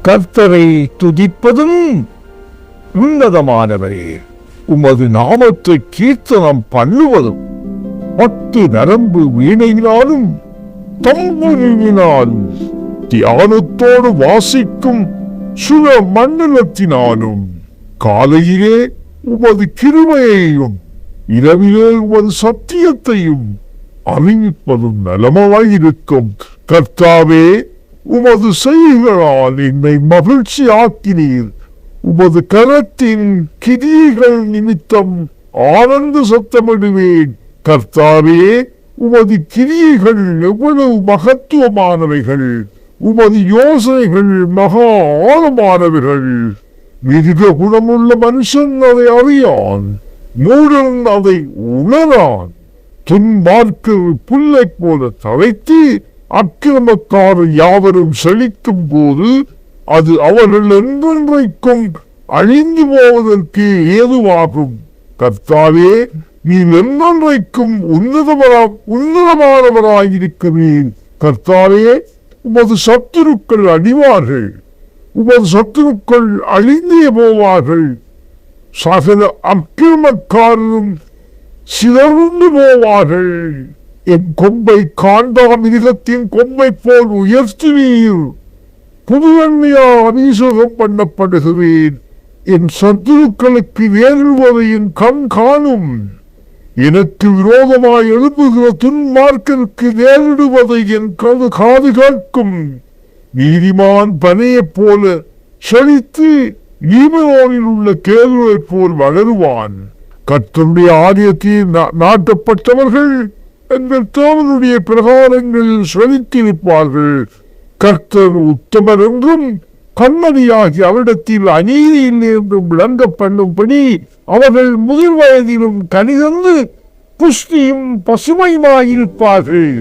கர்த்தரை துதிப்பதும் உன்னதமானவரே. உமது நாமத்தை கீர்த்தனம் பண்ணுவதும் 10 நரம்பு வீணையினாலும் தம்புரியினாலும் தியானத்தோடு வாசிக்கும் சுர மண்டலத்தினாலும் காலையிலே உமது கிருபையையும் இரவிலே உமது சத்தியத்தையும் அறிவிப்பதும் நலமாயிருக்கும். கர்த்தாவே, உமது செய்திகளால் என்னை மகிழ்ச்சி ஆக்கினீர். உமது கரத்தின் கிரியைகள் நிமித்தம் ஆனந்த சத்தமிடுவேன். கர்த்தாவே, உமது கிரியைகள் எவ்வளவு மகத்துவமானவைகள்! உமது யோசனைகள் மகா ஆழமானவைகள். மிருக குணமுள்ள மனுஷன் அதை அறியான், மூடன் அதை உணரான். துன்மார்க்கர் புல்லை போல தழைத்து அக்கிரமக்காரர் யாவரும் செழிக்கும் போது அது அவர்கள் என்றென்றைக்கும் அழிந்து போவதற்கு ஏதுவாகும். கர்த்தாவே, நீ என்றென்றைக்கும் உன்னதமானவராயிருக்கிறீர். கர்த்தாவே, உமது சத்துருக்கள் அழிவார்கள், உமது சத்துருக்கள் அழிந்தே போவார்கள். சகல அக்கிரமக்காரரும் சிதறுண்டு போவார்கள். என் கொம்பை காண்டா மிருகத்தின் கொம்பை போல் உயர்த்துவீர். புதுவன்மையா அபிஷேகம் பண்ணப்படுகிறேன். என் சத்துருக்களுக்கு நேரிடுவதை என் கண் காணும். எனக்கு விரோதமாய் எழுப்புகிற துன்மார்க்கருக்கு நேரிடுவதை என் காது கேட்கும். நீதிமான் பனையைப் போல செழித்து லீபனோனில் உள்ள கேதுவைப் போல் வளருவான். கர்த்தருடைய ஆலயத்தில் நாட்டப்பட்டவர்கள் எங்கள் தேவனுடைய பிரகாரங்களில் செழித்திருப்பார்கள். கர்த்தர் உத்தமர் என்றும் கண்மணியாகி அவரிடத்தில் அநீதியில் என்றும் விளங்க பண்ணும்படி அவர்கள் முதிர் வயதிலும் கனிதந்து புஷ்டியும் பசுமையுமாயிருப்பார்கள்.